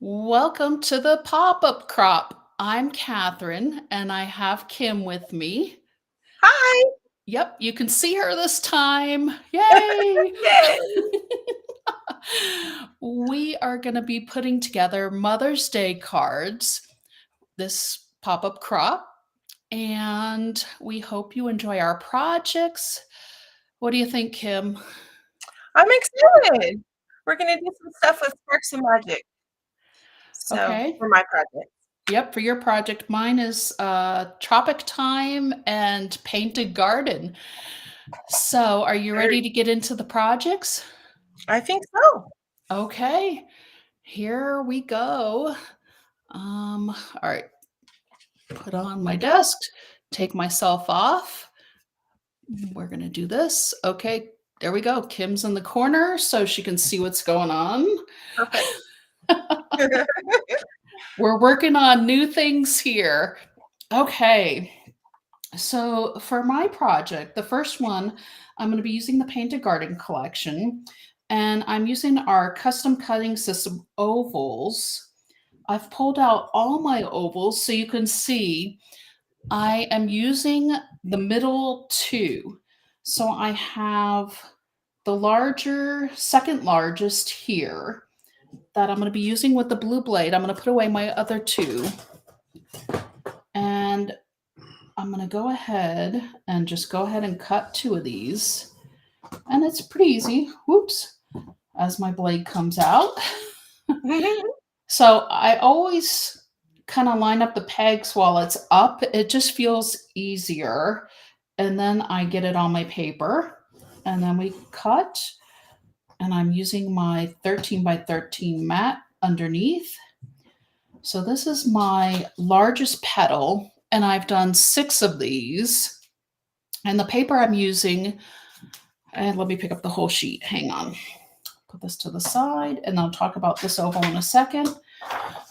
Welcome to the pop-up crop. I'm Catherine and I have Kim with me. Hi. Yep, you can see her this time. Yay! Yay. We are going to be putting together Mother's Day cards, this pop-up crop, and we hope you enjoy our projects. What do you think, Kim? I'm excited. We're gonna do some stuff with Sparks and Magic. So, Okay. for my project. Yep, for your project. Mine is Tropic Time and Painted Garden. So, are you ready to get into the projects? I think so. Okay, here we go. All right, put on my desk, take myself off. We're gonna do this. Okay, there we go. Kim's in the corner so she can see what's going on. Perfect. We're working on new things here. Okay, so for my project, the first one, I'm going to be using the Painted Garden collection, and I'm using our custom cutting system ovals. I've pulled out all my ovals so you can see I am using the middle two. So I have the larger, second largest here that I'm going to be using with the blue blade. I'm going to put away my other two. And I'm going to go ahead and just go ahead and cut two of these. And it's pretty easy. Whoops. As my blade comes out. So I always kind of line up the pegs while it's up. It just feels easier. And then I get it on my paper. And then we cut. And I'm using my 13 by 13 mat underneath. So this is my largest petal. And I've done 6 of these. And the paper I'm using, and let me pick up the whole sheet. Hang on. Put this to the side, and I'll talk about this oval in a second.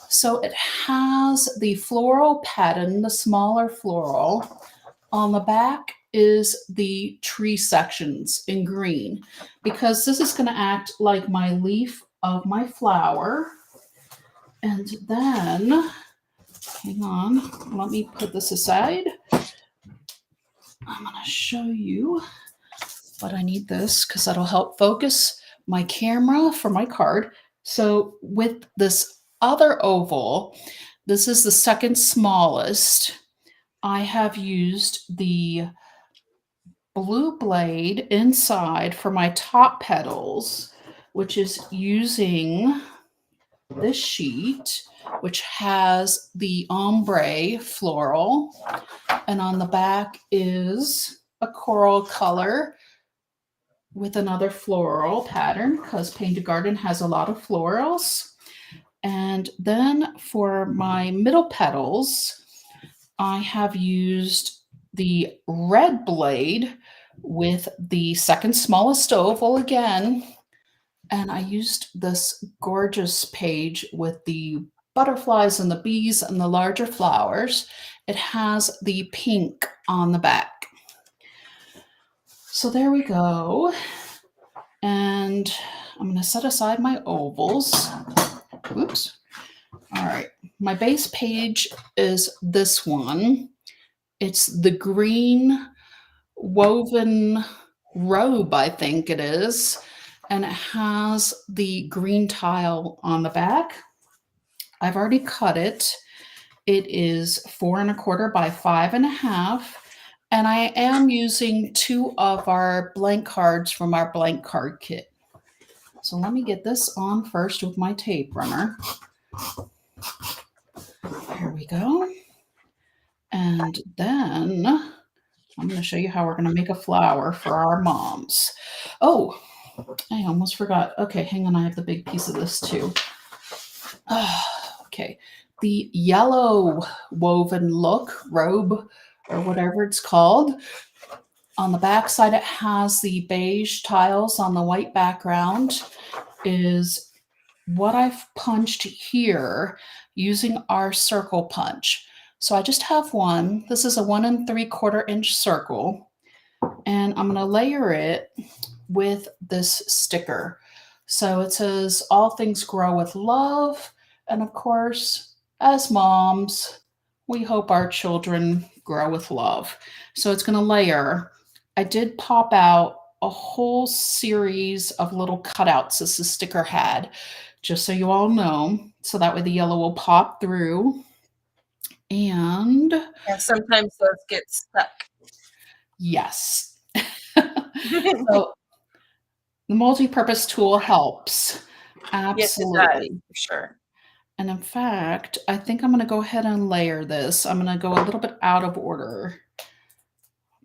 So it has the floral pattern, the smaller floral. On the back is the tree sections in green, because this is going to act like my leaf of my flower. And then, hang on, let me put this aside. I'm going to show you, but I need this because that'll help focus my camera for my card. So with this other oval, this is the second smallest. I have used the blue blade inside for my top petals, which is using this sheet, which has the ombre floral. And on the back is a coral color with another floral pattern, because Painted Garden has a lot of florals. And then for my middle petals, I have used the red blade with the second smallest oval again. And I used this gorgeous page with the butterflies and the bees and the larger flowers. It has the pink on the back. So there we go. And I'm going to set aside my ovals. Oops. All right. My base page is this one. It's the green woven robe, I think it is. And it has the green tile on the back. I've already cut it. It is 4¼ by 5½. And I am using 2 of our blank cards from our blank card kit. So let me get this on first with my tape runner. Here we go. And then I'm going to show you how we're going to make a flower for our moms. Oh, I almost forgot. Okay, hang on. I have the big piece of this too. Okay. The yellow woven look robe, or whatever it's called. On the back side, it has the beige tiles on the white background, is what I've punched here using our circle punch. So I just have one. This is a 1¾ inch circle, and I'm going to layer it with this sticker. So it says, "All things grow with love," And of course, as moms, we hope our children grow with love. So it's going to layer. I did pop out a whole series of little cutouts as the sticker had, just so you all know. So that way the yellow will pop through. And Yeah, sometimes those get stuck. yes. So the multi-purpose tool helps. Yes, it does, Absolutely. for sure. And in fact, I think I'm going to go ahead and layer this. I'm going to go a little bit out of order,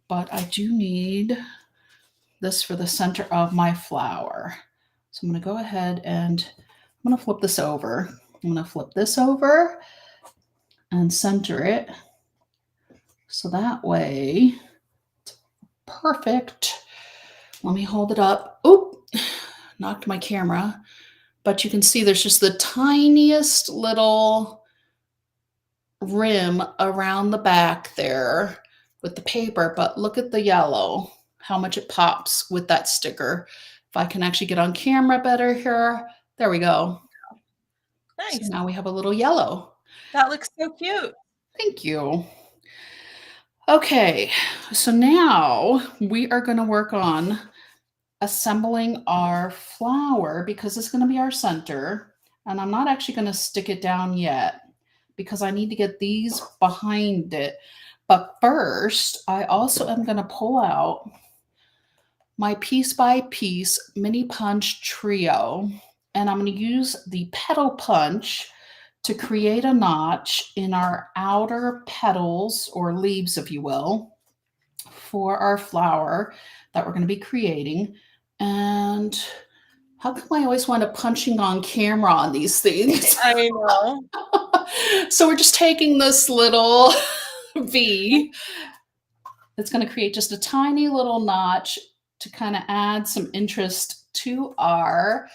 but I do need this for the center of my flower. So I'm going to go ahead and I'm going to flip this over. I'm going to flip this over and center it. So that way, it's perfect. Let me hold it up. Oop, knocked my camera. But you can see there's just the tiniest little rim around the back there with the paper. But look at the yellow, how much it pops with that sticker. If I can actually get on camera better here. There we go. Nice. So now we have a little yellow. That looks so cute. Thank you. Okay, so now we are going to work on assembling our flower because it's going to be our center. And I'm not actually going to stick it down yet because I need to get these behind it. But first, I also am going to pull out my piece by piece mini punch trio. And I'm going to use the petal punch to create a notch in our outer petals or leaves, if you will, for our flower that we're going to be creating. And how come I always wind up punching on camera on these things? I know. So we're just taking this little V. It's going to create just a tiny little notch to kind of add some interest to our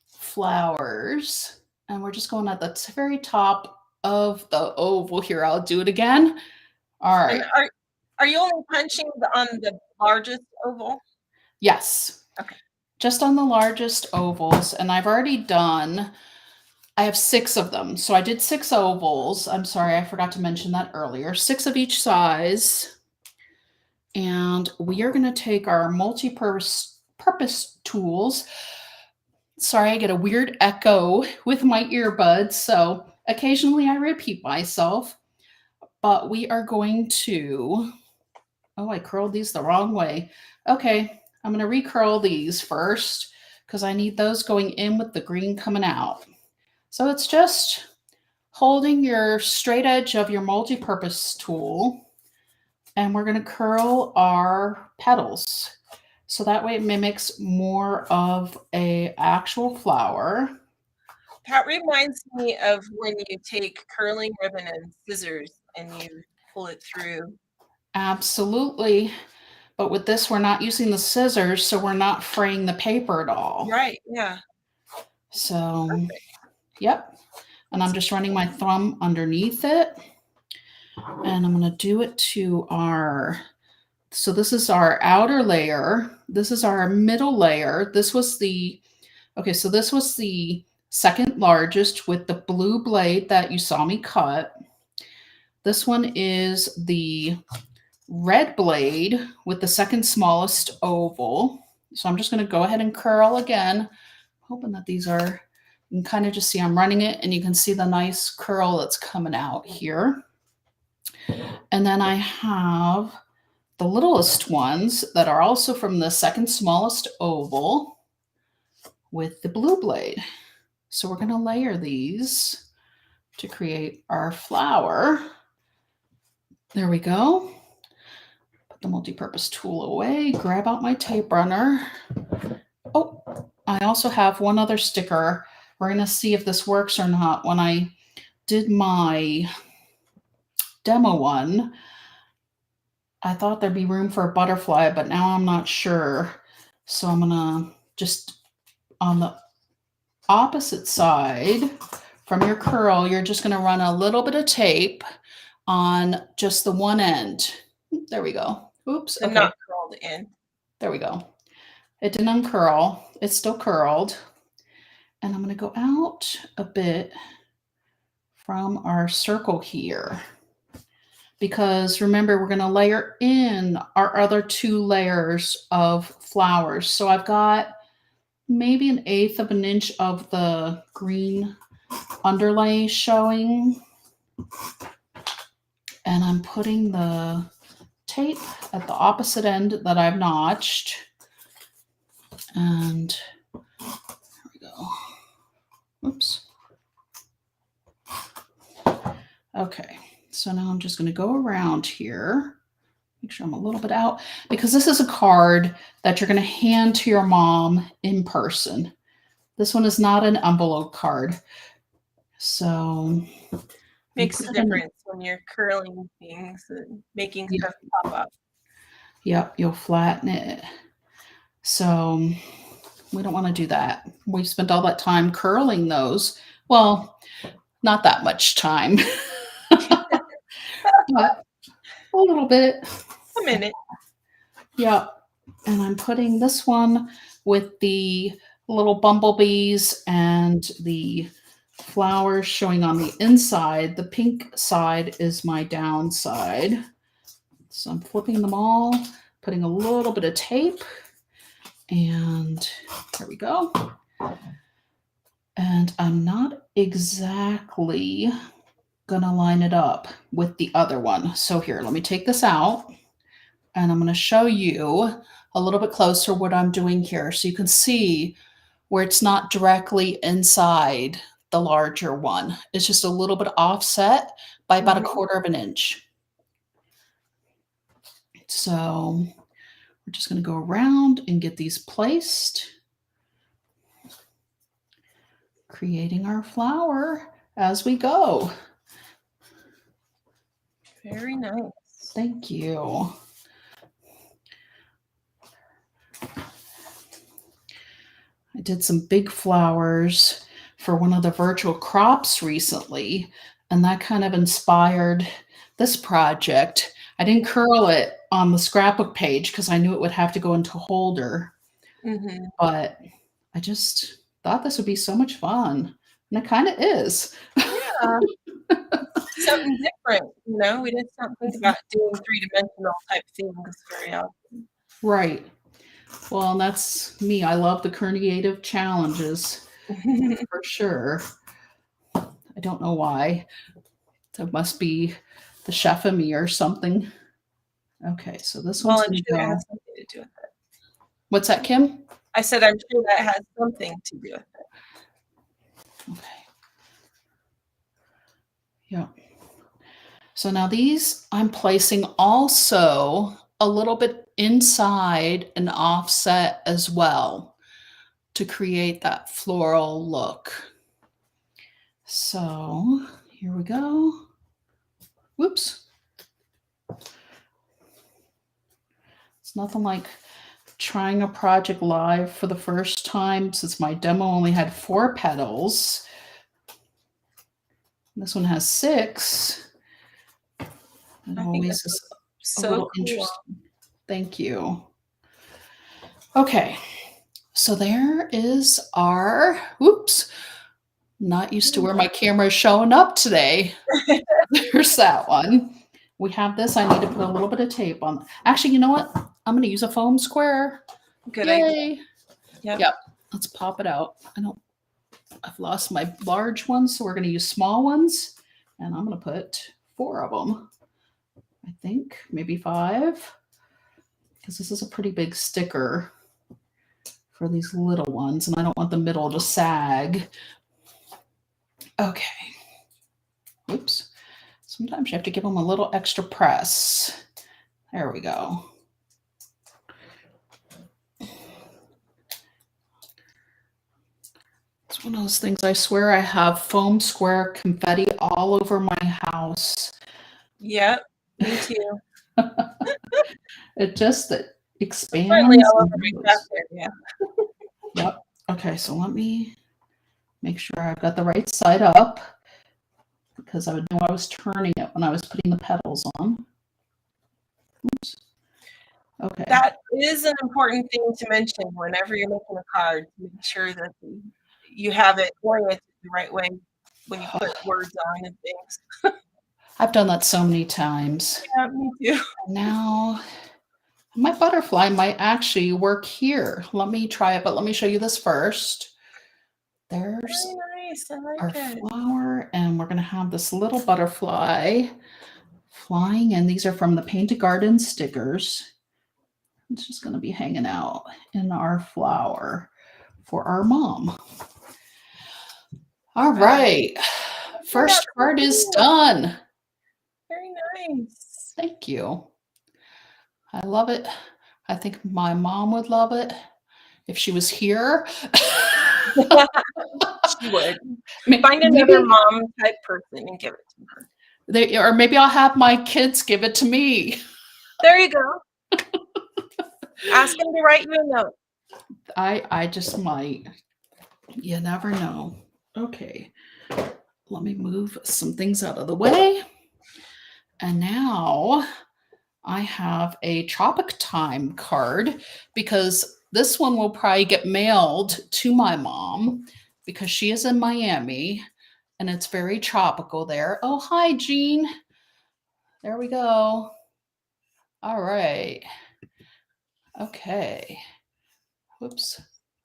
flowers. And we're just going at the very top of the oval here. I'll do it again. All right. And are you only punching on the largest oval? Yes. Okay. Just on the largest ovals. And I've already done, I have 6 of them. So I did 6 ovals. I'm sorry, I forgot to mention that earlier. 6 of each size. And we are going to take our multi-purpose tools. Sorry, I get a weird echo with my earbuds. So occasionally I repeat myself. But we are going to, oh, I curled these the wrong way. Okay, I'm going to recurl these first because I need those going in with the green coming out. So it's just holding your straight edge of your multi-purpose tool, and we're going to curl our petals. So that way it mimics more of a actual flower. That reminds me of when you take curling ribbon and scissors and you pull it through. Absolutely. But with this, we're not using the scissors, so we're not fraying the paper at all. Right, yeah. So, Perfect. yep. And I'm just running my thumb underneath it. And I'm going to do it to our, so this is our outer layer. This is our middle layer. This was the, okay, so this was the second largest with the blue blade that you saw me cut. This one is the red blade with the second smallest oval. So I'm just going to go ahead and curl again, hoping that these are, you can kind of just see I'm running it and you can see the nice curl that's coming out here. And then I have the littlest ones that are also from the second smallest oval with the blue blade. So we're going to layer these to create our flower. There we go. Put the multi-purpose tool away, grab out my tape runner. Oh, I also have one other sticker. We're going to see if this works or not. When I did my demo one, I thought there'd be room for a butterfly, but now I'm not sure. So I'm going to just, on the opposite side from your curl, you're just going to run a little bit of tape on just the one end. There we go. Oops. So okay. not curled in. There we go. It didn't uncurl. It's still curled. And I'm going to go out a bit from our circle here. Because remember, we're going to layer in our other 2 layers of flowers. So I've got maybe 1/8 of an inch of the green underlay showing. And I'm putting the tape at the opposite end that I've notched. And there we go. Oops. Okay, so now I'm just going to go around here. Make sure I'm a little bit out, because this is a card that you're going to hand to your mom in person. This one is not an envelope card. So makes a difference when you're curling things and making stuff pop up. Yep, you'll flatten it. So we don't want to do that. We spent all that time curling those. Well, not that much time, but a little bit. A minute. Yep. And I'm putting this one with the little bumblebees and the flowers showing on the inside. The pink side is my down side. So I'm flipping them all, putting a little bit of tape, and there we go. And I'm not exactly gonna line it up with the other one. So here, let me take this out, and I'm gonna show you a little bit closer what I'm doing here, so you can see where it's not directly inside the larger one. It's just a little bit offset by about 1/4 of an inch. So we're just going to go around and get these placed, creating our flower as we go. Very nice. Thank you. I did some big flowers for one of the virtual crops recently, and that kind of inspired this project. I didn't curl it on the scrapbook page because I knew it would have to go into a holder. But I just thought this would be so much fun. And it kind of is. Yeah. Something different, you know? We just don't think about doing 3-dimensional type things very often. Right. Well, and that's me. I love the creative challenges for sure. I don't know why. That must be the chef in me or something. Okay, so this one's I'm sure it has something to do with it. What's that, Kim? I said I'm sure that has something to do with it. Okay. Yeah. So now these I'm placing also a little bit inside an offset as well to create that floral look. So here we go. Whoops. It's nothing like trying a project live for the first time, since my demo only had 4 petals. This one has 6. It always is a little interesting. Thank you. Okay, so there is our, oops, not used to where my camera is showing up today. There's that one. We have this. I need to put a little bit of tape on. Actually, you know what? I'm going to use a foam square. Good Yay. idea. Yep. Yep. Let's pop it out. I've lost my large ones, so we're going to use small ones. And I'm going to put 4 of them. I think maybe 5, because this is a pretty big sticker for these little ones, and I don't want the middle to sag. Okay. Oops. Sometimes you have to give them a little extra press. There we go. It's one of those things, I swear I have foam square confetti all over my house. Yep, me too. It just expands. Finally, all over my back there, yeah. Yep. Okay, so let me make sure I've got the right side up, because I would know I was turning it when I was putting the petals on. Oops. Okay. That is an important thing to mention whenever you're making a card. Make sure that you have it oriented the right way. when you put words on and things. I've done that so many times. Yeah, me too. Now, my butterfly might actually work here. Let me try it, but let me show you this first. There's Very nice. I our like it. flower, and we're going to have this little butterfly flying in. These are from the Painted Garden stickers. It's just going to be hanging out in our flower for our mom. All right. First card is done. Very nice. Thank you. I love it. I think my mom would love it if she was here. She would. Find another mom type person and give it to her. Or maybe I'll have my kids give it to me. There you go. Ask them to write you a note. I just might. You never know. Okay. Let me move some things out of the way. And now I have a Tropic Time card because this one will probably get mailed to my mom because she is in Miami and it's very tropical there. Oh, hi, Jean. There we go. All right. Okay. Whoops.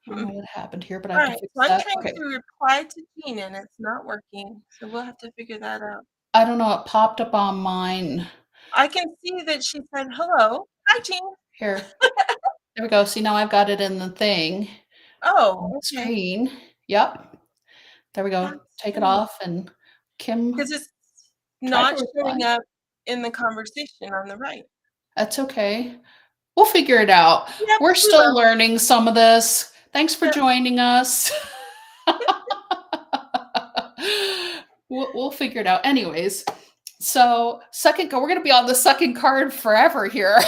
I don't know what happened here, but I have to fix I'm that. trying to reply to Jean and it's not working. So we'll have to figure that out. I don't know. It popped up on mine. I can see that she said hello. Hi, Jean. Here. There we go. See, now I've got it in the thing. Oh, okay. Screen. Yep. There we go. Take it off and Kim. Because it's not showing up in the conversation on the right. That's okay. We'll figure it out. Yep, We're still learning some of this. Thanks for joining us. We'll figure it out. Anyways, so we're going to be on the second card forever here.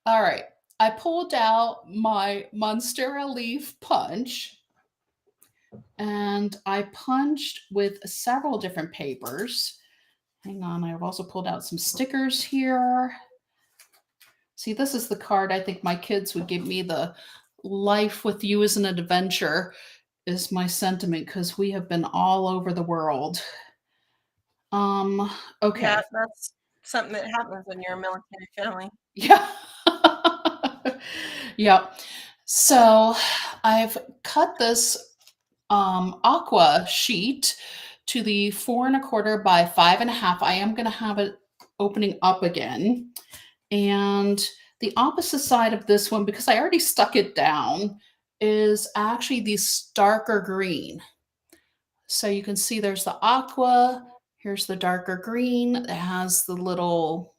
All right. I pulled out my Monstera Leaf Punch and I punched with several different papers. Hang on. I've also pulled out some stickers here. See, this is the card I think my kids would give me. The life with you is an adventure is my sentiment because we have been all over the world. Okay. Yeah, that's something that happens when you're a military family. Yeah. Yep. So I've cut this aqua sheet to the 4 1/4 by 5 1/2. I am going to have it opening up again. And the opposite side of this one, because I already stuck it down, is actually the darker green. So you can see there's the aqua. Here's the darker green. It has the little,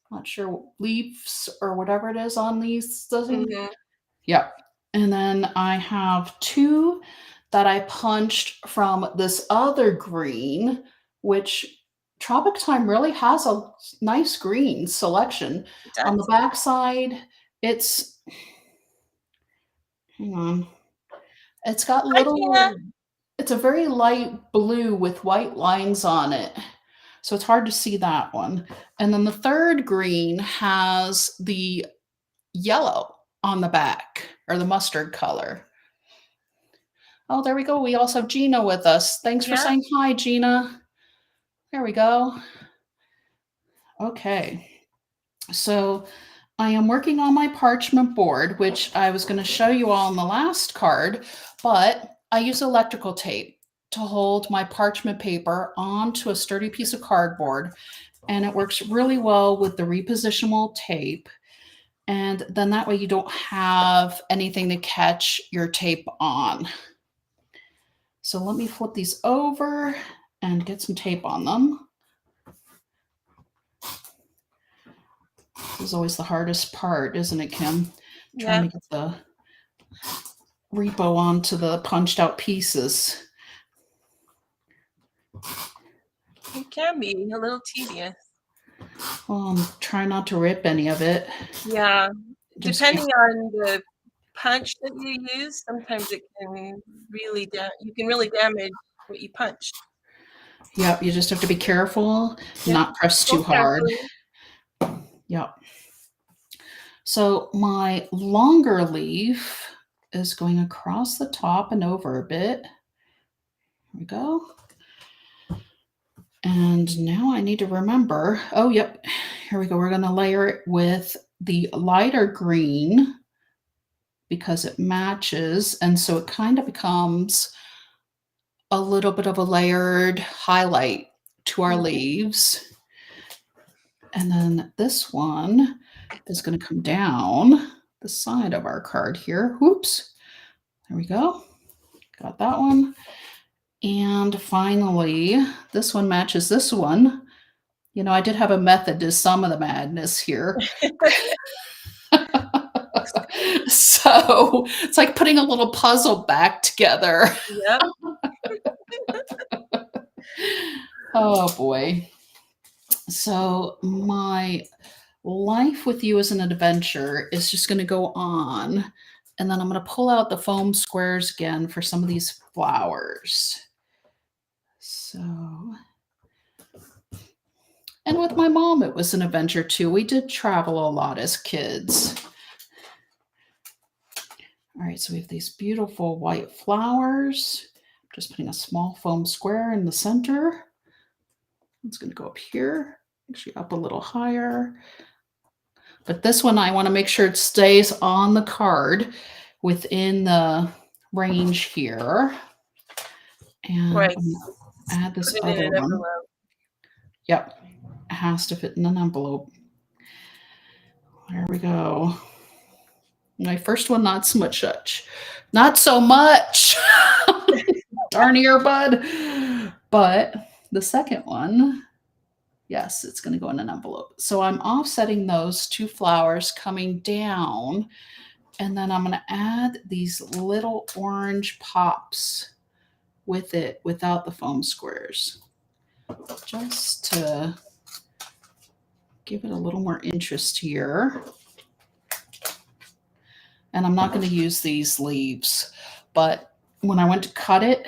not sure, leaves or whatever it is on these. Mm-hmm. Yep. And then I have 2 that I punched from this other green, which Tropic Time really has a nice green selection. On the back side, it's, hang on, it's got little, it's a very light blue with white lines on it. So it's hard to see that one. And then the third green has the yellow on the back, or the mustard color. Oh, there we go. We also have Gina with us. Thanks for saying hi, Gina. There we go. Okay. So I am working on my parchment board, which I was going to show you all on the last card, but I use electrical tape to hold my parchment paper onto a sturdy piece of cardboard, and it works really well with the repositionable tape. And then that way you don't have anything to catch your tape on. So let me flip these over and get some tape on them. This is always the hardest part, isn't it, Kim? Trying to get the repo onto the punched out pieces. It can be a little tedious. Well, I'm trying not to rip any of it. Yeah. Depending on the punch that you use, sometimes it can really damage what you punched. Yep, you just have to be careful, not press too hard. Yep. So my longer leaf is going across the top and over a bit. There we go. And now I need to remember. Oh, yep. Here we go. We're going to layer it with the lighter green because it matches. And so it kind of becomes a little bit of a layered highlight to our leaves. And then this one is going to come down the side of our card here. Whoops. There we go. Got that one. And finally, this one matches this one. You know, I did have a method to some of the madness here. So it's like putting a little puzzle back together. Yep. Oh boy. So my life with you as an adventure is just going to go on. And then I'm going to pull out the foam squares again for some of these flowers. So, and with my mom, it was an adventure too. We did travel a lot as kids. All right, so we have these beautiful white flowers. Just putting a small foam square in the center. It's going to go up here, actually up a little higher. But this one, I want to make sure it stays on the card within the range here. And Right. add this Put it in other an one. envelope. Yep, it has to fit in an envelope. There we go. My first one, not so much. Not so much. Darn earbud. But the second one, yes, it's going to go in an envelope. So I'm offsetting those two flowers coming down. And then I'm going to add these little orange pops with it without the foam squares. Just to give it a little more interest here. And I'm not going to use these leaves, but when I went to cut it,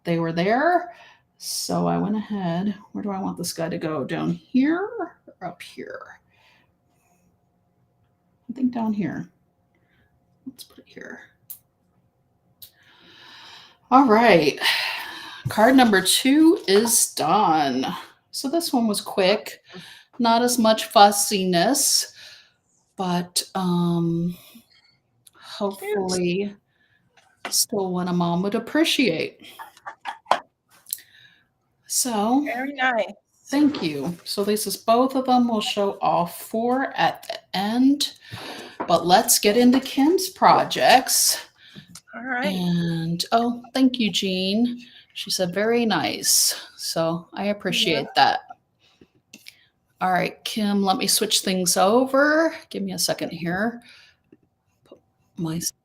they were there. So I went ahead. Where do I want this guy to go? Down here or up here? I think down here. Let's put it here. All right. Card number 2 is done. So this one was quick. Not as much fussiness, but hopefully still one a mom would appreciate. So Very nice. Thank you. So this is both of them. We'll show all 4 at the end. But let's get into Kim's projects. All right. And oh, thank you, Jean. She said very nice. So I appreciate that. All right, Kim, let me switch things over. Give me a second here. Put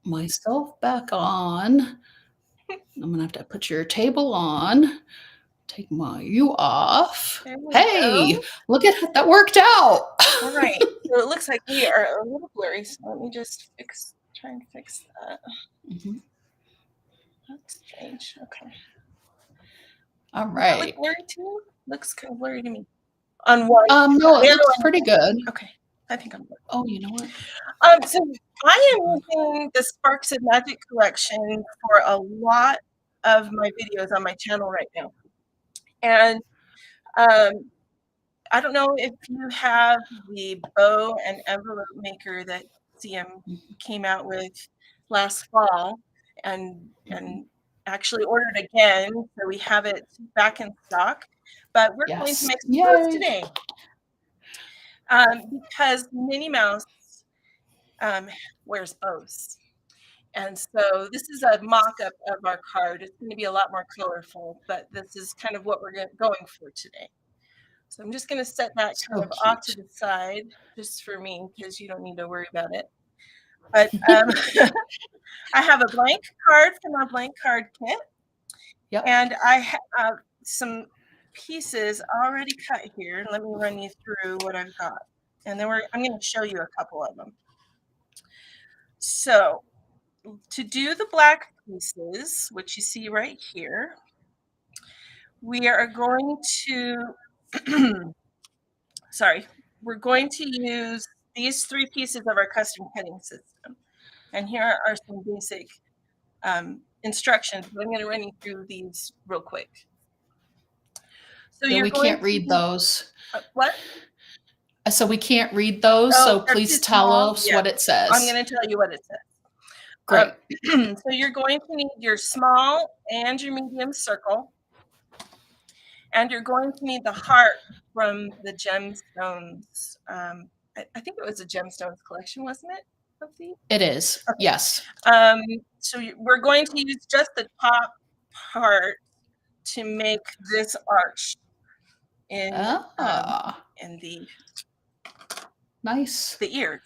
myself back on. I'm gonna have to put your table on. Take you off. Hey, look at that worked out. All right. So it looks like we are a little blurry. So let me just try and fix that. That's strange. Okay. All right. Does it look blurry too? Looks kind of blurry to me. On one. No, it looks pretty good. Okay. I think I'm blurry. Oh, you know what? So I am using the Sparks of Magic collection for a lot of my videos on my channel right now. And I don't know if you have the bow and envelope maker that CM came out with last fall and actually ordered again. So we have it back in stock. But we're going to make some bows today. Because Minnie Mouse wears bows. And so this is a mock-up of our card. It's going to be a lot more colorful, but this is kind of what we're going for today. So I'm just going to set that kind of off to the side just for me because you don't need to worry about it. But I have a blank card from our blank card kit. Yep. And I have some pieces already cut here. Let me run you through what I've got. And then I'm going to show you a couple of them. So to do the black pieces, which you see right here, we are going to, we're going to use these 3 pieces of our custom cutting system. And here are some basic instructions, but I'm going to run you through these real quick. So yeah, you're we going can't read those. What? So we can't read those. Oh, So they're please too tell small? us Yeah. what it says. I'm going to tell you what it says. Great. So you're going to need your small and your medium circle, and you're going to need the heart from the gemstones. I think it was a gemstones collection, wasn't it? Of these? It is. Okay. Yes. So we're going to use just the top part to make this arch in the nice. The ears.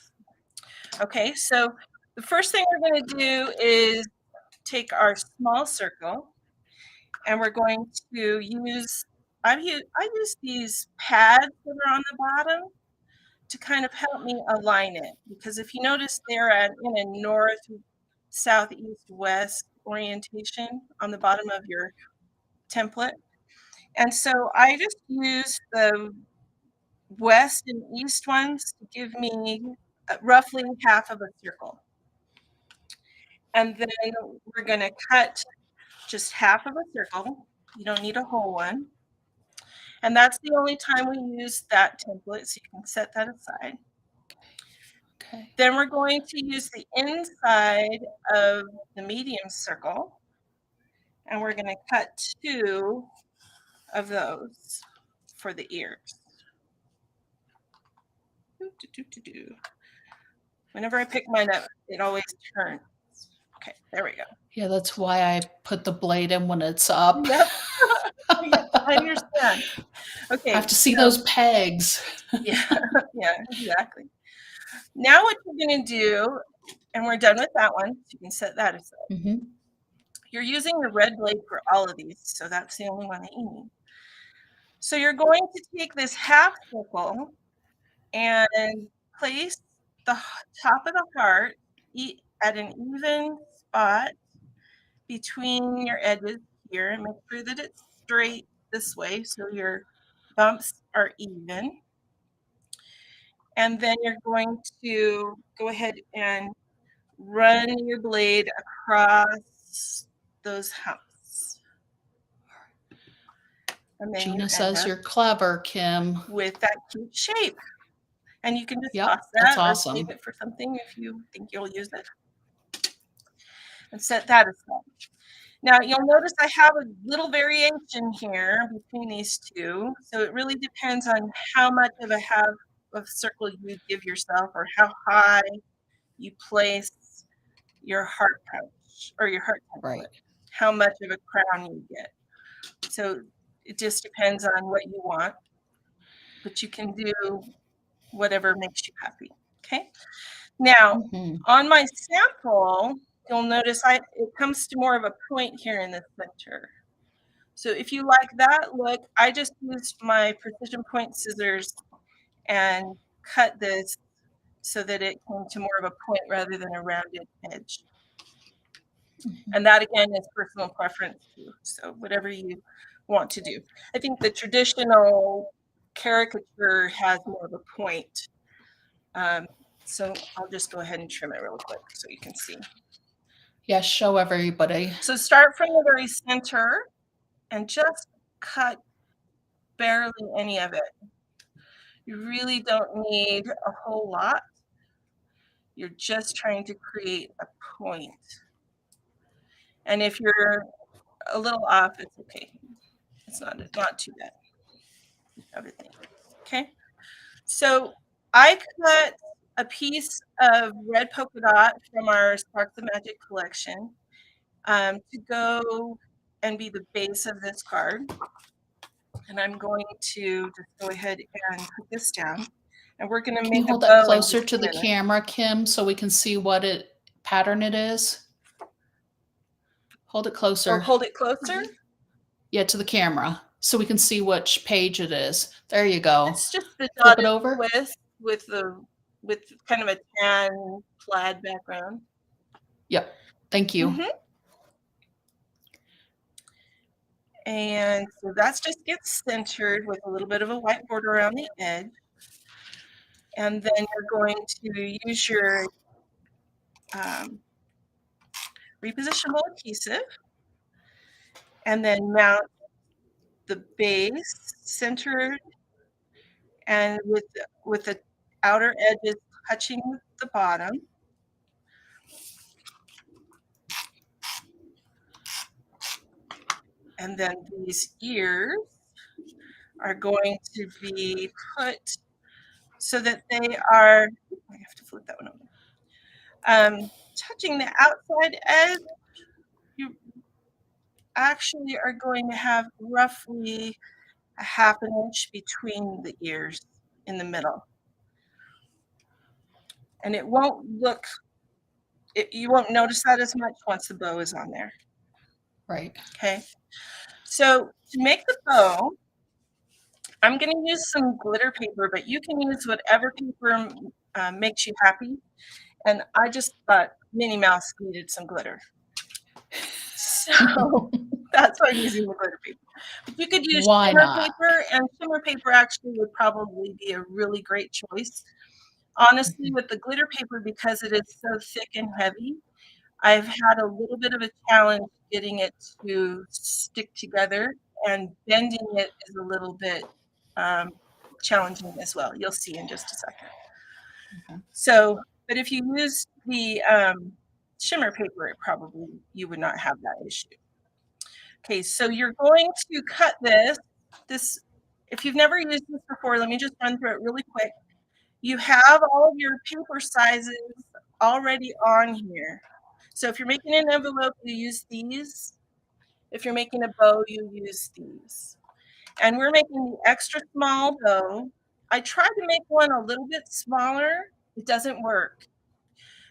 Okay, so the first thing we're going to do is take our small circle, and we're going to use, I use these pads that are on the bottom to kind of help me align it, because if you notice they're in a north, south, east, west orientation on the bottom of your template. And so I just use the west and east ones to give me roughly half of a circle. And then we're going to cut just half of a circle. You don't need a whole one. And that's the only time we use that template, so you can set that aside. Okay. Then we're going to use the inside of the medium circle, and we're going to cut 2 of those for the ears. Whenever I pick mine up, it always turns. Okay, there we go. Yeah, that's why I put the blade in when it's up. Yep. I understand. Okay. I have to see those pegs. Yeah, exactly. Now what you're going to do, and we're done with that one, so you can set that aside. Mm-hmm. You're using the red blade for all of these, so that's the only one that you need. So you're going to take this half circle and place the top of the heart at an even spot between your edges here, and make sure that it's straight this way so your bumps are even. And then you're going to go ahead and run your blade across those humps. And then Gina says you're clever, Kim. With that cute shape. And you can just Yep, toss that's that awesome. or save it for something if you think you'll use it. And set that aside. Now you'll notice I have a little variation here between these two. So it really depends on how much of a half of circle you give yourself, or how high you place your heart pouch or your heart template, right? How much of a crown you get. So it just depends on what you want, but you can do whatever makes you happy. Okay. Now on my sample, you'll notice it comes to more of a point here in the center. So if you like that look, I just used my precision point scissors and cut this so that it came to more of a point rather than a rounded edge. And that again is personal preference too. So whatever you want to do. I think the traditional caricature has more of a point. So I'll just go ahead and trim it real quick so you can see. Yeah, show everybody. So start from the very center and just cut barely any of it. You really don't need a whole lot. You're just trying to create a point. And if you're a little off, it's okay. It's not too bad. Everything. Okay. So I cut a piece of red polka dot from our Sparks of Magic collection to go and be the base of this card. And I'm going to just go ahead and put this down. And we're going to make a bow. Hold that closer to the camera, Kim, so we can see what pattern it is. Hold it closer. Or hold it closer? Yeah, to the camera, so we can see which page it is. There you go. It's just the flip it over with kind of a tan plaid background. Yep. Thank you. And so that's just gets centered with a little bit of a white border around the edge. And then you're going to use your repositionable adhesive, and then mount the base centered and with the outer edges touching the bottom. And then these ears are going to be put so that they are, I have to flip that one over, touching the outside edge. You actually are going to have roughly a ½ inch between the ears in the middle. And it won't look, you won't notice that as much once the bow is on there. Right. Okay. So to make the bow, I'm going to use some glitter paper, but you can use whatever paper makes you happy. And I just thought Minnie Mouse needed some glitter. So that's why I'm using the glitter paper. But you could use shimmer paper, and shimmer paper actually would probably be a really great choice. Honestly, with the glitter paper, because it is so thick and heavy, I've had a little bit of a challenge getting it to stick together, and bending it is a little bit challenging as well. You'll see in just a second. Okay. So, but if you use the shimmer paper, you would not have that issue. Okay, so you're going to cut this. If you've never used this before, let me just run through it really quick. You have all of your paper sizes already on here. So if you're making an envelope, you use these. If you're making a bow, you use these. And we're making the extra small bow. I tried to make one a little bit smaller. It doesn't work.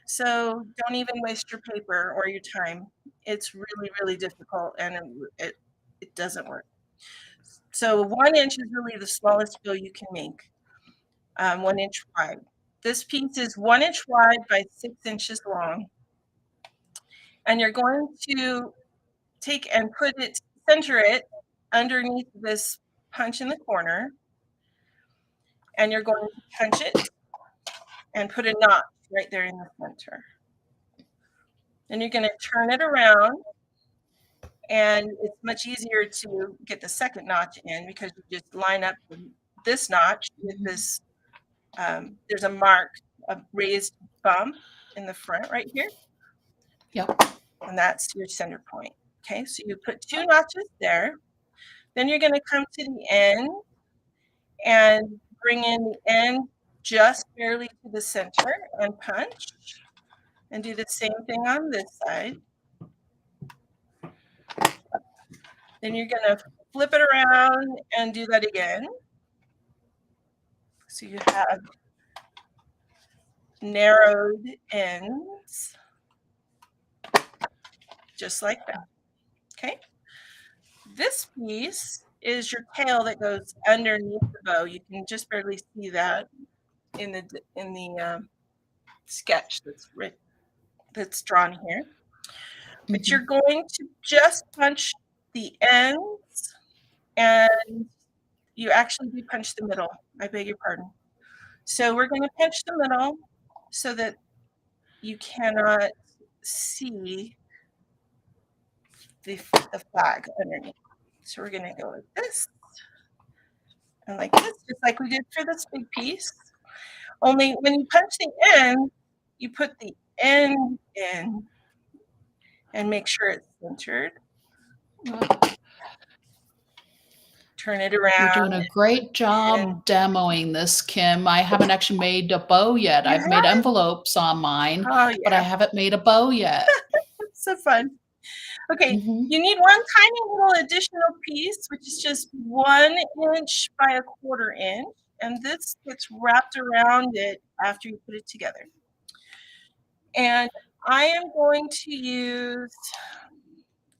So don't even waste your paper or your time. It's really, really difficult, and it doesn't work. So 1 inch is really the smallest bow you can make, 1 inch wide. This piece is 1 inch wide by 6 inches long. And you're going to take and center it underneath this punch in the corner. And you're going to punch it and put a notch right there in the center. Then you're going to turn it around, and it's much easier to get the second notch in because you just line up this notch with this. There's a mark, a raised bump in the front right here. Yep. And that's your center point. Okay, so you put 2 notches there. Then you're going to come to the end and bring in the end just barely to the center and punch. And do the same thing on this side. Then you're going to flip it around and do that again. So you have narrowed ends, just like that. Okay. This piece is your tail that goes underneath the bow. You can just barely see that in the sketch that's drawn here. But you're going to just punch the ends, and you actually do punch the middle. I beg your pardon. So we're going to pinch the middle so that you cannot see the flag underneath. So we're going to go like this and like this, just like we did for this big piece. Only when you punch the end, you put the end in and make sure it's centered. Turn it around. You're doing a great job demoing this, Kim. I haven't actually made a bow yet. I've made envelopes on mine, but I haven't made a bow yet. So fun. Okay, you need one tiny little additional piece, which is just 1 inch by 1/4 inch. And this gets wrapped around it after you put it together. And I am going to use,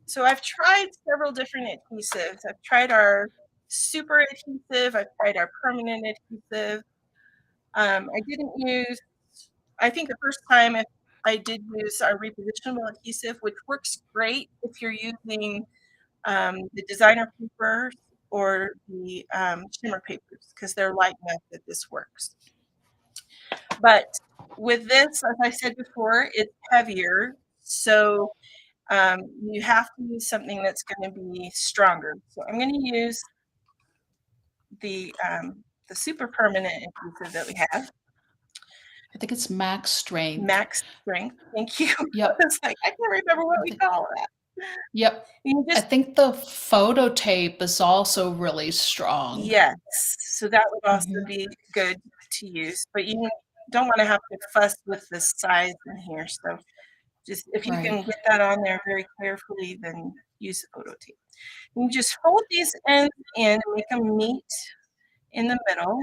so I've tried several different adhesives. I've tried our super adhesive. I've tried our permanent adhesive. I didn't use, I think the first time I did use our repositionable adhesive, which works great if you're using the designer papers or the shimmer papers, because they're light enough that this works. But with this, as I said before, it's heavier. So You have to use something that's going to be stronger. So I'm going to use the super permanent adhesive that we have. I think it's Max Strength. Max Strength. Thank you. Yep. It's like, I can't remember what we call that. Yep. I think the photo tape is also really strong. Yes. So that would also be good to use. But you don't want to have to fuss with the size in here. So just if you can get that on there very carefully, then use the photo tape. You just fold these ends in and make them meet in the middle.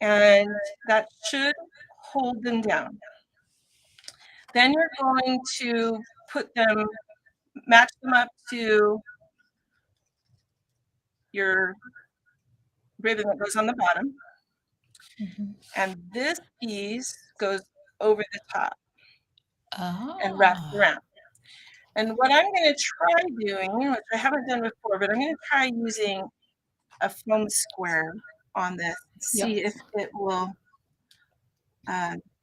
And that should hold them down. Then you're going to match them up to your ribbon that goes on the bottom. And this piece goes over the top and wraps around. And what I'm going to try doing, which I haven't done before, but I'm going to try using a foam square on this, see if it will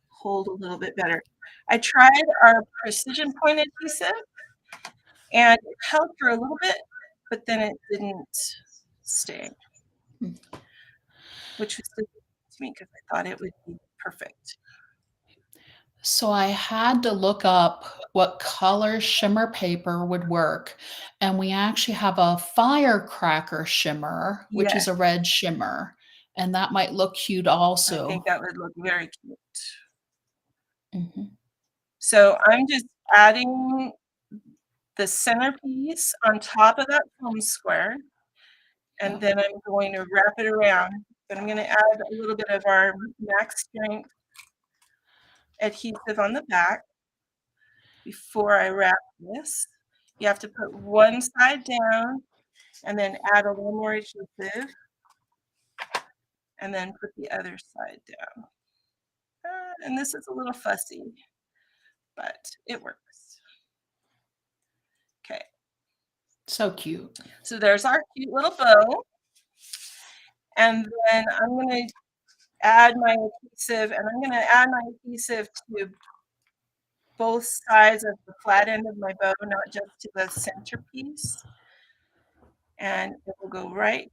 hold a little bit better. I tried our precision point adhesive, and it held for a little bit, but then it didn't stay, which was good to me because I thought it would be perfect. So I had to look up what color shimmer paper would work, and we actually have a firecracker shimmer, which is a red shimmer, and that might look cute also. I think that would look very cute. So I'm just adding the centerpiece on top of that foam square, and then I'm going to wrap it around. But I'm going to add a little bit of our Max Strength adhesive on the back before I wrap this. You have to put one side down and then add a little more adhesive and then put the other side down. And this is a little fussy, but it works. Okay. So cute. So there's our cute little bow. And then I'm going to add my adhesive, and I'm going to add my adhesive to both sides of the flat end of my bow, not just to the centerpiece. And it will go right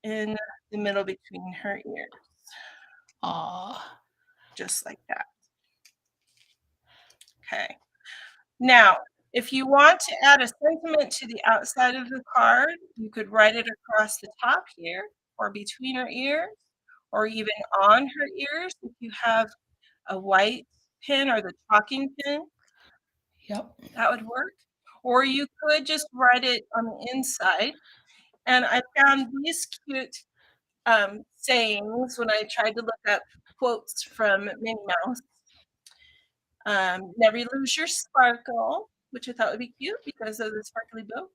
in the middle between her ears. Just like that. Okay. Now, if you want to add a sentiment to the outside of the card, you could write it across the top here, or between her ears, or even on her ears if you have a white pin or the talking pin. That would work. Or you could just write it on the inside. And I found these cute sayings when I tried to look up quotes from Minnie Mouse. Never lose your sparkle, which I thought would be cute because of the sparkly bow.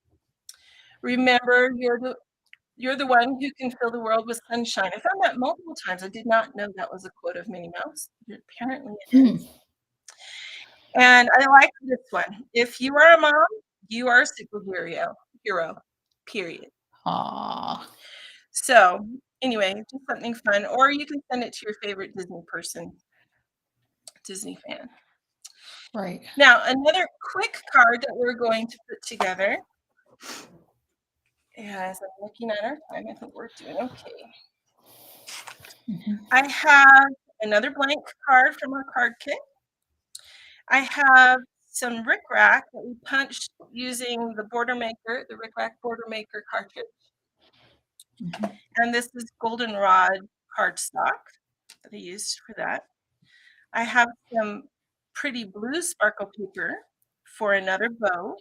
Remember, you're the one who can fill the world with sunshine. I found that multiple times. I did not know that was a quote of Minnie Mouse. Apparently it is. And I like this one. If you are a mom, you are a superhero. Period. So anyway, just something fun. Or you can send it to your favorite Disney person, Disney fan. Right. Now, another quick card that we're going to put together. As I'm looking at our time, I think we're doing okay. I have another blank card from our card kit. I have some Rickrack that we punched using the Border Maker, the Rickrack Border Maker cartridge. And this is goldenrod cardstock that I used for that. I have some pretty blue sparkle paper for another bow.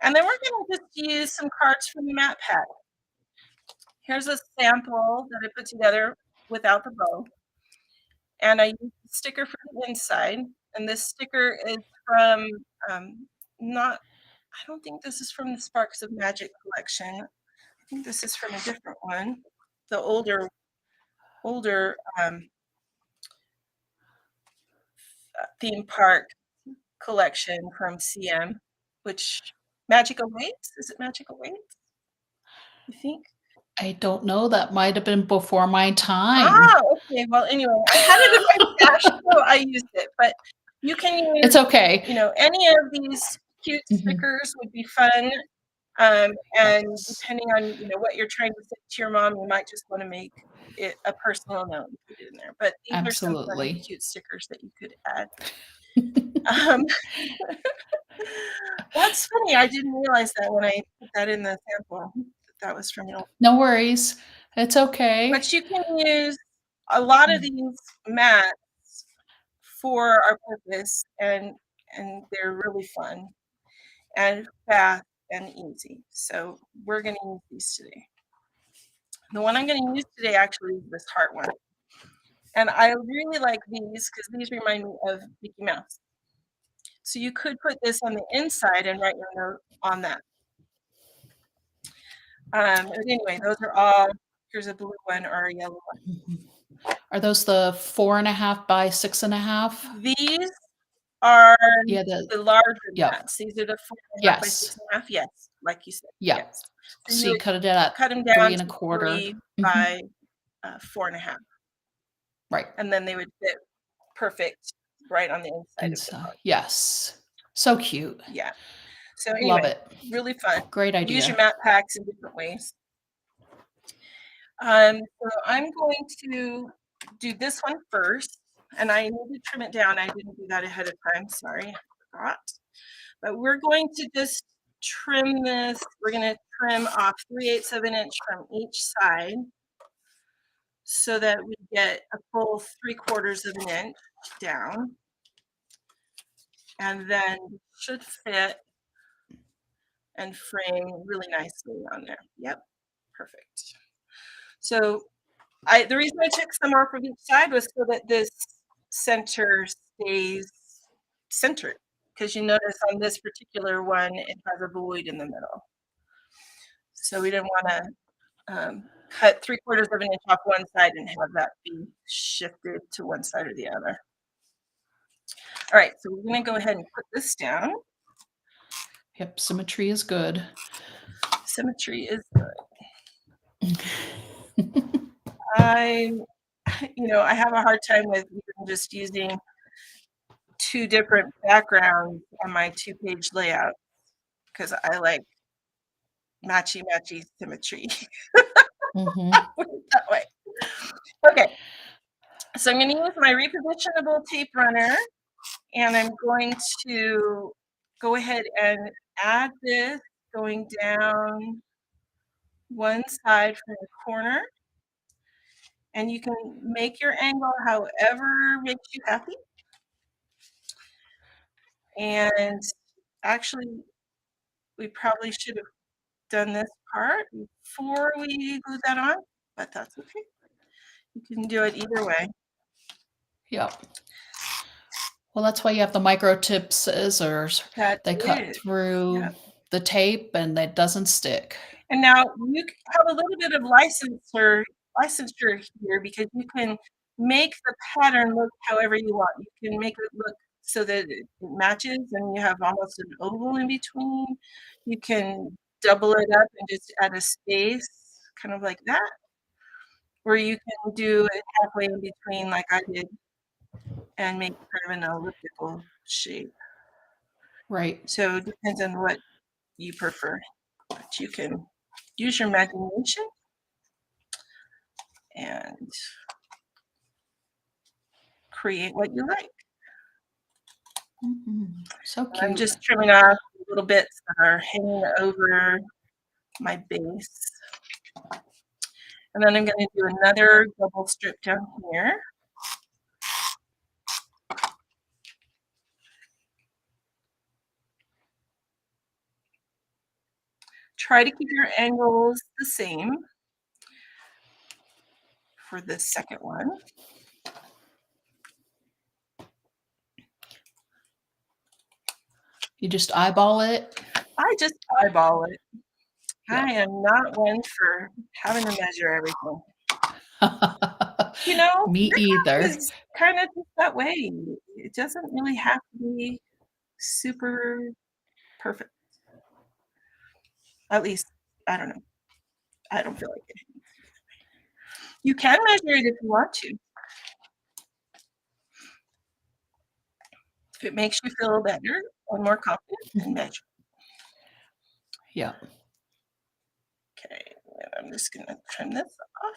And then we're going to just use some cards from the Mat Pad. Here's a sample that I put together without the bow. And I used a sticker for the inside. And this sticker is from, I don't think this is from the Sparks of Magic collection. I think this is from a different one, the older theme park collection from CM, which Magic Awaits. Is it Magic Awaits? You think? I don't know. That might have been before my time. Okay. Well, anyway, I had it in my stash, so I used it. But You can use, It's okay. any of these cute stickers would be fun. And depending on, what you're trying to say to your mom, you might just want to make it a personal note and put it in there. But these are some fun, Absolutely. cute stickers that you could add. That's funny. I didn't realize that when I put that in the sample. That was from your. No worries. It's okay. But you can use a lot of these mats for our purpose, and they're really fun and fast and easy. So we're going to use these today. The one I'm going to use today actually is this heart one. And I really like these because these remind me of Mickey Mouse. So you could put this on the inside and write your note on that. But anyway, those are all, here's a blue one or a yellow one. Are those the 4.5 by 6.5? These are Yeah, the larger Yep. mats. These are the 4.5 by Yes. 6.5. Yes, like you said. Yeah. Yes. So you cut it at cut them down 3 to 1/4. 3 by 4.5. Right. And then they would fit perfect right on the inside of the card. Yes. So cute. Yeah. So Love anyway, it. really fun. Great idea. Use your mat packs in different ways. So I'm going to do this one first, and I need to trim it down. I didn't do that ahead of time. Sorry, I forgot. But we're going to just trim this. We're going to trim off 3/8 of an inch from each side so that we get a full 3/4 of an inch down. And then it should fit and frame really nicely on there. Yep, perfect. So the reason I took some off of each side was so that this center stays centered, because you notice on this particular one, it has a void in the middle. So we didn't want to cut 3/4 of an inch off one side and have that be shifted to one side or the other. All right, so we're going to go ahead and put this down. Yep, symmetry is good. Symmetry is good. I have a hard time with even just using 2 different backgrounds on my 2-page layout because I like matchy symmetry. That way. Okay. So I'm going to use my repositionable tape runner, and I'm going to go ahead and add this going down one side from the corner. And you can make your angle however makes you happy. And actually, we probably should have done this part before we glue that on, but that's okay. You can do it either way. Yep. Well, that's why you have the micro tip scissors. They cut through the tape and it doesn't stick. And now you have a little bit of licensure here because you can make the pattern look however you want. You can make it look so that it matches and you have almost an oval in between. You can double it up and just add a space, kind of like that. Or you can do it halfway in between like I did and make kind of an elliptical shape. Right. So it depends on what you prefer. But you can use your imagination and create what you like. So cute. I'm just trimming off little bits that are hanging over my base. And then I'm going to do another double strip down here. Try to keep your angles the same for the second one. You just eyeball it? I just eyeball it. Yeah. I am not one for having to measure everything. Me either. It's kind of just that way. It doesn't really have to be super perfect. At least, I don't know. I don't feel like it. You can measure it if you want to. If it makes you feel better or more confident, then measure. Yeah. Okay, and I'm just going to trim this off.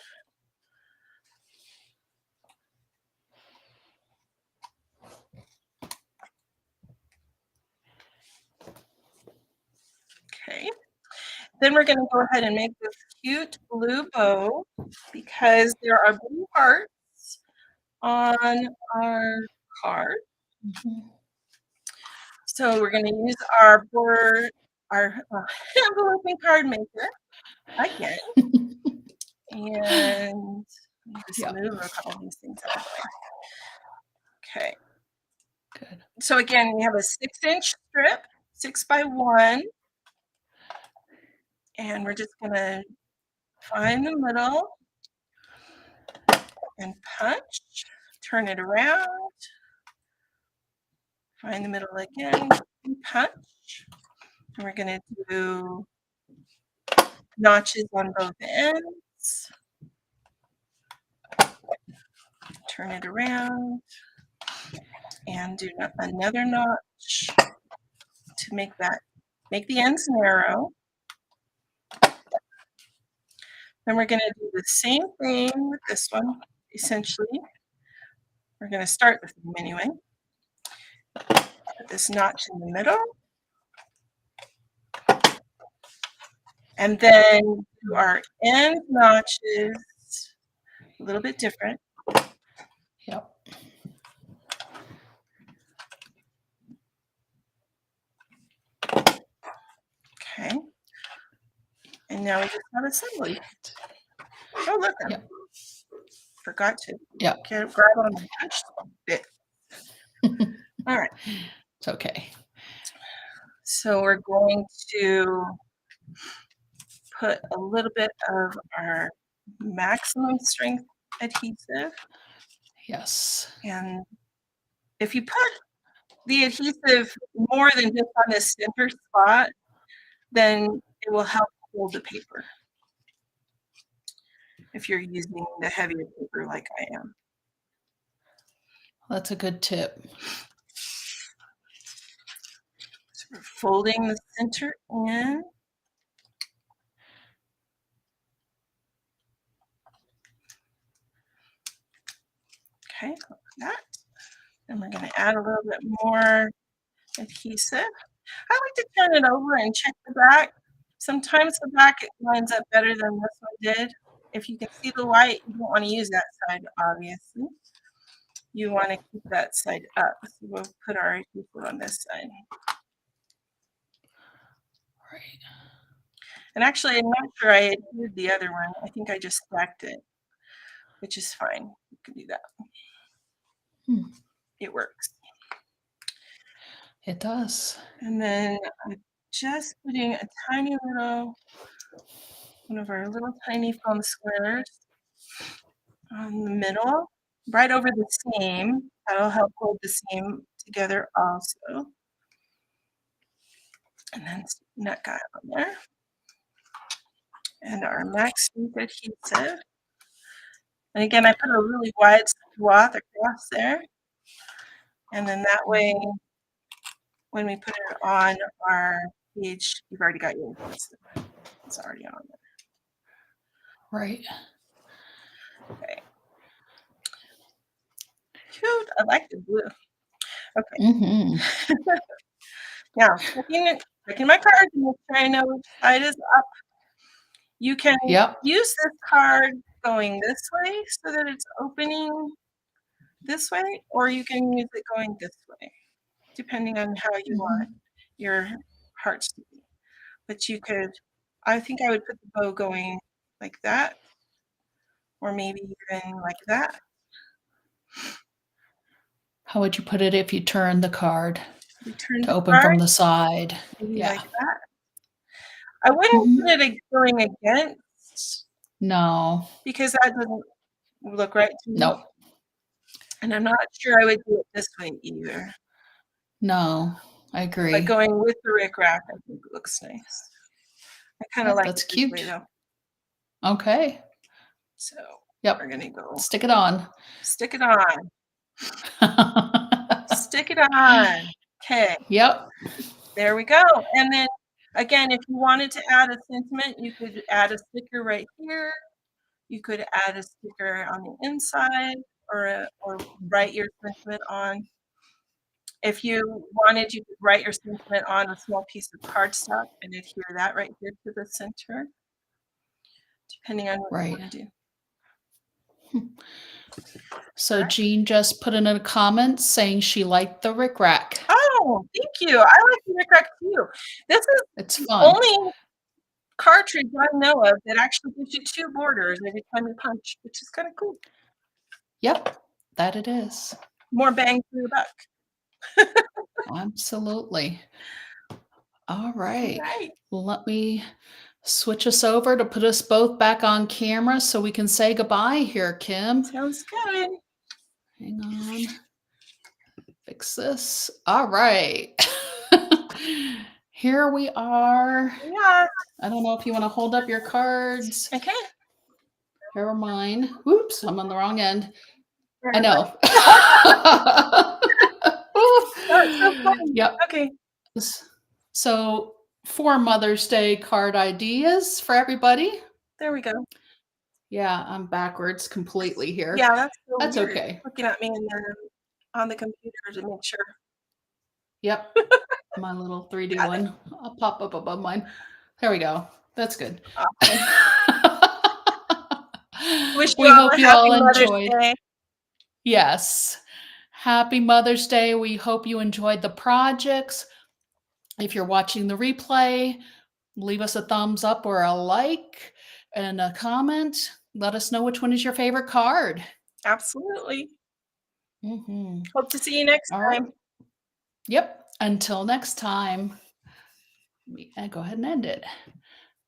Okay, then we're going to go ahead and make this cute blue bow because there are blue hearts on our card. So we're going to use our enveloping card maker again. And just move a couple of these things out of the way. Okay. Good. So again, we have a 6-inch strip, 6 by 1. And we're just going to find the middle and punch, turn it around, find the middle again, and punch. And we're going to do notches on both ends. Turn it around and do another notch to make the ends narrow. Then we're going to do the same thing with this one. Essentially, we're going to start with them anyway. Put this notch in the middle. And then do our end notches a little bit different. Yep. Okay. And now we just have assembly. Oh, look. Yep. Forgot to Yep. grab on my punch bit. All right. It's okay. So we're going to put a little bit of our maximum strength adhesive. Yes. And if you put the adhesive more than just on this center spot, then it will help hold the paper. If you're using the heavier paper like I am. That's a good tip. So we're folding the center in. Okay, like that. And we're going to add a little bit more adhesive. I like to turn it over and check the back. Sometimes the back lines up better than this one did. If you can see the white, you don't want to use that side, obviously. You want to keep that side up. So we'll put our adhesive on this side. Right. And actually, I'm not sure I adhered the other one. I think I just stacked it, which is fine. You can do that. It works. It does. And then I'm just putting a tiny little, one of our little tiny foam squares on the middle, right over the seam. That'll help hold the seam together also. And then sticking that guy on there. And our max strength adhesive. And again, I put a really wide swath across there. And then that way, when we put it on our page, you've already got your adhesive. It's already on there. Right. Okay. Cute. I like the blue. Okay. Mm-hmm. Now, checking my card to make sure I know which side is up. You can use this card going this way so that it's opening this way, or you can use it going this way, depending on how you want your hearts to be. But you could, I think I would put the bow going like that, or maybe even like that. How would you put it if you turned the card To open from the side? Maybe like that. I wouldn't put it going against. No. Because that doesn't look right to me. Nope. And I'm not sure I would do it this way either. No, I agree. But going with the rickrack, I think it looks nice. I kind of like that's it cute. this way, though. Okay. So we're gonna go stick it on. Stick it on. stick it on. Okay, Yep. there we go. And then again, if you wanted to add a sentiment, you could add a sticker right here. You could add a sticker on the inside or write your sentiment on. If you wanted, you could write your sentiment on a small piece of cardstock and adhere that right here to the center, depending on what you Right. want to do. So Jean just put in a comment saying she liked the Rick Rack. Oh, thank you. I like the Rick Rack too. This is It's the fun. only cartridge I know of that actually gives you 2 borders every time you punch, which is kind of cool. Yep, that it is. More bang for your buck. Absolutely. All right. Right. Let me switch us over to put us both back on camera so we can say goodbye here, Kim. Sounds good. Hang on. Fix this. All right. Here we are. Yeah. I don't know if you want to hold up your cards. Okay. Here are mine. Whoops, I'm on the wrong end. There I we go. know. Oh, it's so fun. Yep. Okay. So, 4 Mother's Day card ideas for everybody. There we go. Yeah, I'm backwards completely here. Yeah, that's so That's weird. okay. Looking at me on the computer to make sure. Yep. My little 3D Got it. one. I'll pop up above mine. There we go. That's good. Awesome. Wish We you all hope a you happy all Mother's enjoyed. Day. Yes. Happy Mother's Day. We hope you enjoyed the projects. If you're watching the replay, leave us a thumbs up or a like and a comment. Let us know which one is your favorite card. Absolutely. Mhm. Hope to see you next All right. time. Yep. Until next time, go ahead and end it.